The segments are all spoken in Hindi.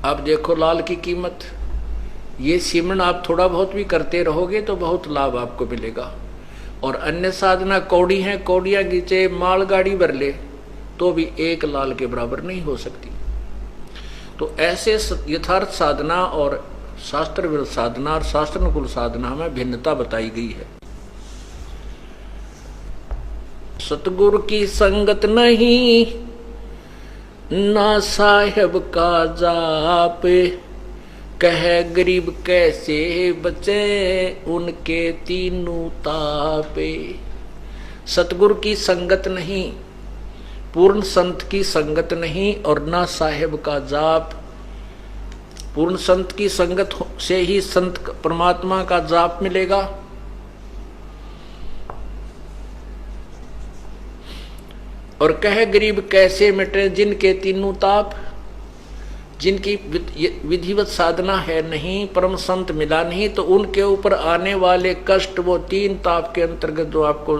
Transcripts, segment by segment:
अब देखो लाल की कीमत, ये सिमरन आप थोड़ा बहुत भी करते रहोगे तो बहुत लाभ आपको मिलेगा। और अन्य साधना कौड़ी हैं, कौड़ियां खींचे मालगाड़ी भर ले तो भी एक लाल के बराबर नहीं हो सकती। तो ऐसे यथार्थ साधना और शास्त्र विरुद्ध साधना और शास्त्र अनुकूल साधना में भिन्नता बताई गई है। सतगुरु की संगत नहीं, ना साहेब का जाप, कह गरीब कैसे बचे उनके तीनों तापे। सतगुरु की संगत नहीं, पूर्ण संत की संगत नहीं, और ना साहेब का जाप। पूर्ण संत की संगत से ही संत परमात्मा का जाप मिलेगा। और कह गरीब कैसे मिटे जिनके तीनों ताप, जिनकी विधिवत साधना है नहीं, परम संत मिला नहीं, तो उनके ऊपर आने वाले कष्ट वो तीन ताप के अंतर्गत जो आपको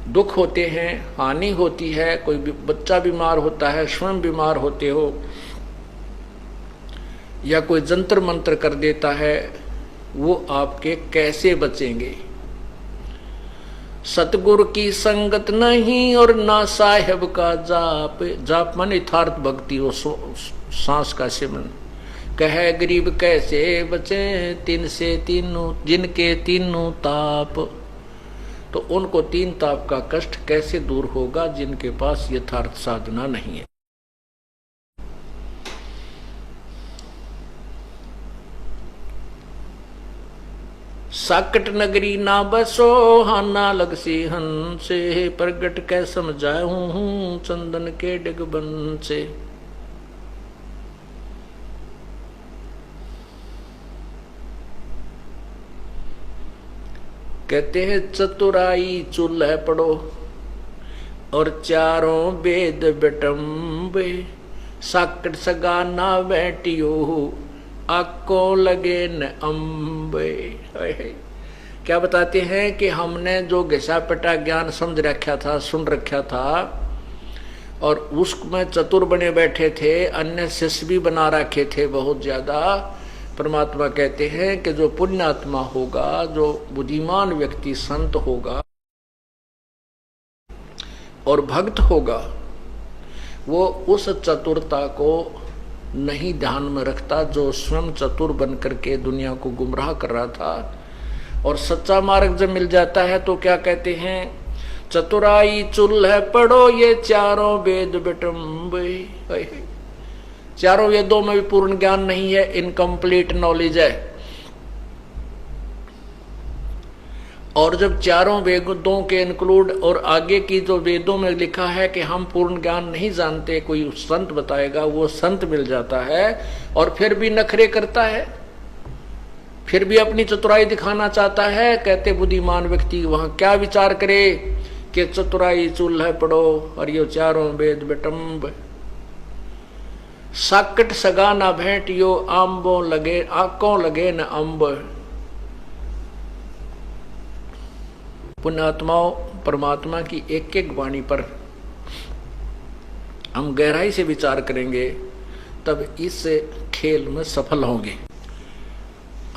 दुख होते हैं, हानि होती है, कोई बच्चा बीमार होता है, स्वयं बीमार होते हो, या कोई जंतर मंत्र कर देता है, वो आपके कैसे बचेंगे। सतगुरु की संगत नहीं और ना साहेब का जाप। जाप माने यथार्थ भक्ति, वो सांस का सिमरन। कह गरीब कैसे बचे तीन से तीनों जिनके तीनों ताप। तो उनको तीन ताप का कष्ट कैसे दूर होगा जिनके पास यथार्थ साधना नहीं है। साकट नगरी ना बसो हाना लग सी हंसे, प्रगट कै समझाऊं चंदन के डिगबन से। कहते हैं चतुराई चूल्हे पड़ो और चारों वेद बेटम्बे, साकट सगा ना बैठियो आको लगे न अम्बे। क्या बताते हैं कि हमने जो घिसा पटा ज्ञान समझ रखा था, सुन रखा था, और उसमें चतुर बने बैठे थे, अन्य शिष्य भी बना रखे थे बहुत ज्यादा। परमात्मा कहते हैं कि जो पुण्यात्मा होगा, जो बुद्धिमान व्यक्ति संत होगा और भक्त होगा, वो उस चतुरता को नहीं ध्यान में रखता जो स्वयं चतुर बन करके दुनिया को गुमराह कर रहा था। और सच्चा मार्ग जब मिल जाता है तो क्या कहते हैं, चतुराई चूल्हे पढ़ो ये चारों वेद बेटम्बे। चारों वेदों में भी पूर्ण ज्ञान नहीं है, इनकम्प्लीट नॉलेज है। और जब चारों वेदों के इंक्लूड और आगे की जो वेदों में लिखा है कि हम पूर्ण ज्ञान नहीं जानते, कोई संत बताएगा, वो संत मिल जाता है और फिर भी नखरे करता है, फिर भी अपनी चतुराई दिखाना चाहता है। कहते बुद्धिमान व्यक्ति वहां क्या विचार करे कि चतुराई चूल्हे पढ़ो और ये चारों वेद बेटम्ब, साकट सगा ना भेंटियो आंबों लगे आंकों लगे न अम्ब। पुण्यात्माओं, परमात्मा की एक एक वाणी पर हम गहराई से विचार करेंगे तब इस खेल में सफल होंगे।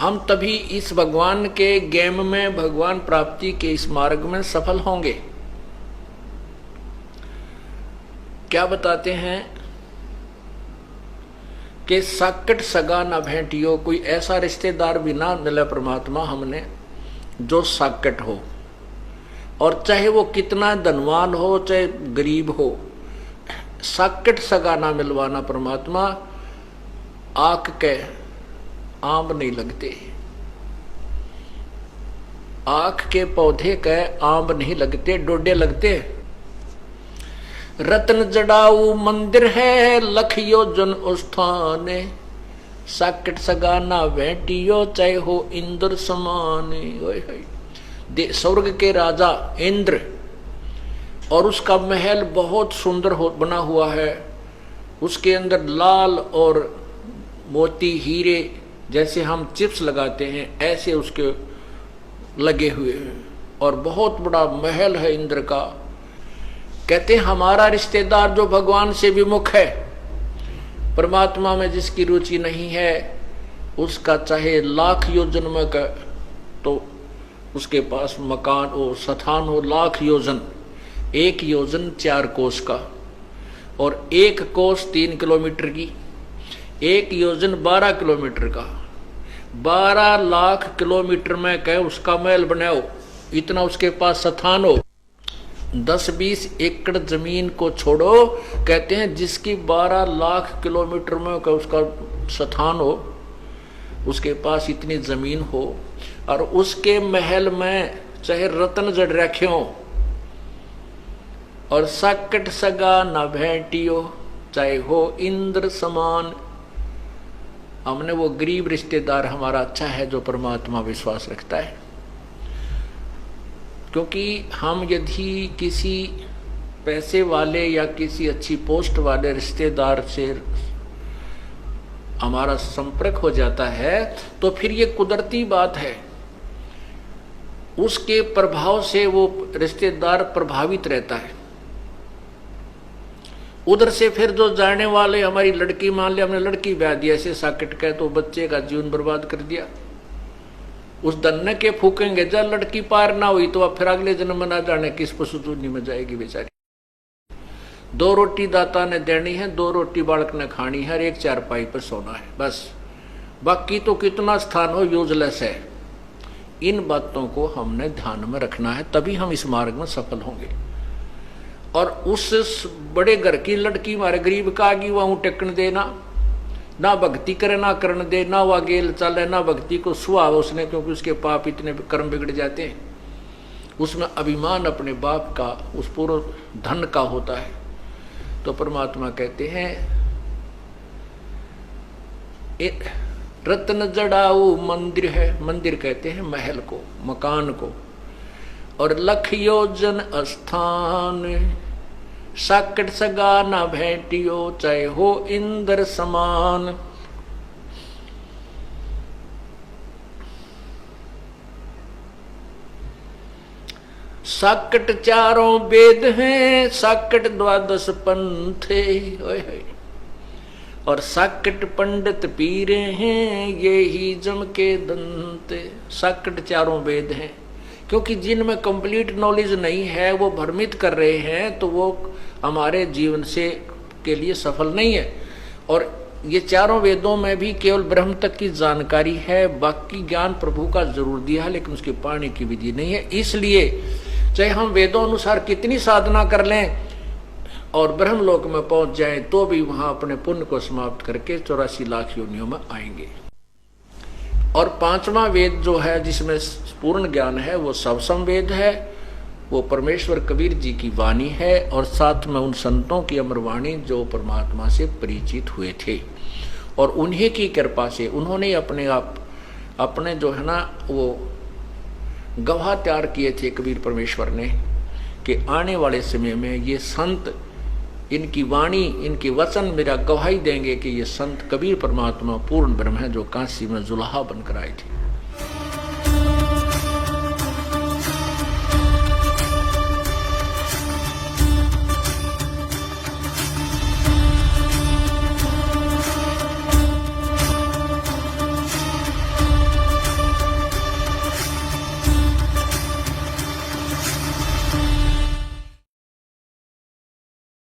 हम तभी इस भगवान के गेम में, भगवान प्राप्ति के इस मार्ग में सफल होंगे। क्या बताते हैं कि साकट सगा ना भेंटियो, कोई ऐसा रिश्तेदार भी ना मिले परमात्मा हमने जो साकट हो, और चाहे वो कितना धनवान हो चाहे गरीब हो, साकट सगा ना मिलवाना परमात्मा। आंख के आम नहीं लगते, आंख के पौधे के आम नहीं लगते, डोडे लगते। रत्न जड़ाऊ मंदिर है लखियो जन उस्थाने, साकट सगा ना भेंटियो चाहे हो इंद्र समाने। स्वर्ग के राजा इंद्र, और उसका महल बहुत सुंदर बना हुआ है, उसके अंदर लाल और मोती हीरे जैसे हम चिप्स लगाते हैं ऐसे उसके लगे हुए हैं, और बहुत बड़ा महल है इंद्र का। कहते हैं हमारा रिश्तेदार जो भगवान से विमुख है परमात्मा में जिसकी रुचि नहीं है उसका चाहे लाख योजन में का तो उसके पास मकान हो, स्थान हो लाख योजन, 1 योजन 4 कोस का, और 1 कोस 3 किलोमीटर की, 1 योजन 12 किलोमीटर का, 12 लाख किलोमीटर में कहे उसका महल बनाओ, इतना उसके पास स्थान हो। 10-20 एकड़ जमीन को छोड़ो, कहते हैं जिसकी 12 लाख किलोमीटर में कहे उसका स्थान हो, उसके पास इतनी जमीन हो, और उसके महल में चाहे रत्न जड़ रखे हो, और साकट सगा न भेंटियो, चाहे हो इंद्र समान। हमने वो गरीब रिश्तेदार हमारा अच्छा है जो परमात्मा विश्वास रखता है, क्योंकि हम यदि किसी पैसे वाले या किसी अच्छी पोस्ट वाले रिश्तेदार से हमारा संपर्क हो जाता है तो फिर ये कुदरती बात है, उसके प्रभाव से वो रिश्तेदार प्रभावित रहता है। उधर से फिर जो जाने वाले, हमारी लड़की, मान लिया हमने लड़की ब्याह दी ऐसे साकेट का, तो बच्चे का जीवन बर्बाद कर दिया, उस दन्ने के फूकेंगे, जब लड़की पार ना हुई तो अब फिर अगले जन्म में ना जाने किस पशुचूनी में जाएगी बेचारी। 2 रोटी दाता ने देनी है, 2 रोटी बालक ने खानी है, 1 चारपाई पर सोना है, बस। बाकी तो कितना स्थान हो यूजलेस है। इन बातों को हमने ध्यान में रखना है, तभी हम इस मार्ग में सफल होंगे। और उस बड़े घर की लड़की मारे गरीब का आगी वहां टेकन देना, ना भक्ति करे ना करण दे, ना वह गेल चले, ना भक्ति को सुहाव उसने, क्योंकि उसके पाप इतने कर्म बिगड़ जाते हैं। उसमें अभिमान अपने बाप का, उस पूर्ण धन का होता है। तो परमात्मा कहते हैं रत्न जड़ाऊ मंदिर है, मंदिर कहते हैं महल को, मकान को, और लख योजन स्थान, साकट सगा ना भेंटियो, चाहे हो इंद्र समान। साकट 4 वेद हैं, साकट 12 पंथ है, और साकट पंडित पीरे हैं, ये ही जम के दंत। साकट 4 वेद हैं, क्योंकि जिनमें कंप्लीट नॉलेज नहीं है वो भ्रमित कर रहे हैं, तो वो हमारे जीवन से के लिए सफल नहीं है। और ये 4 वेदों में भी केवल ब्रह्म तक की जानकारी है, बाकी ज्ञान प्रभु का जरूर दिया है, लेकिन उसके पाने की विधि नहीं है। इसलिए चाहे हम वेदों अनुसार कितनी साधना कर लें और ब्रह्मलोक में पहुंच जाएं, तो भी वहां अपने पुण्य को समाप्त करके 84 लाख योनियों में आएंगे। और 5वां वेद जो है जिसमें पूर्ण ज्ञान है वो सबसम वेद है, वो परमेश्वर कबीर जी की वाणी है, और साथ में उन संतों की अमर वाणी जो परमात्मा से परिचित हुए थे, और उन्हीं की कृपा से उन्होंने अपने जो है ना वो गवाह तैयार किए थे कबीर परमेश्वर ने, कि आने वाले समय में ये संत, इनकी वाणी, इनके वचन मेरा गवाही देंगे कि ये संत कबीर परमात्मा पूर्ण ब्रह्म है जो काशी में जुलाहा बनकर आए थे।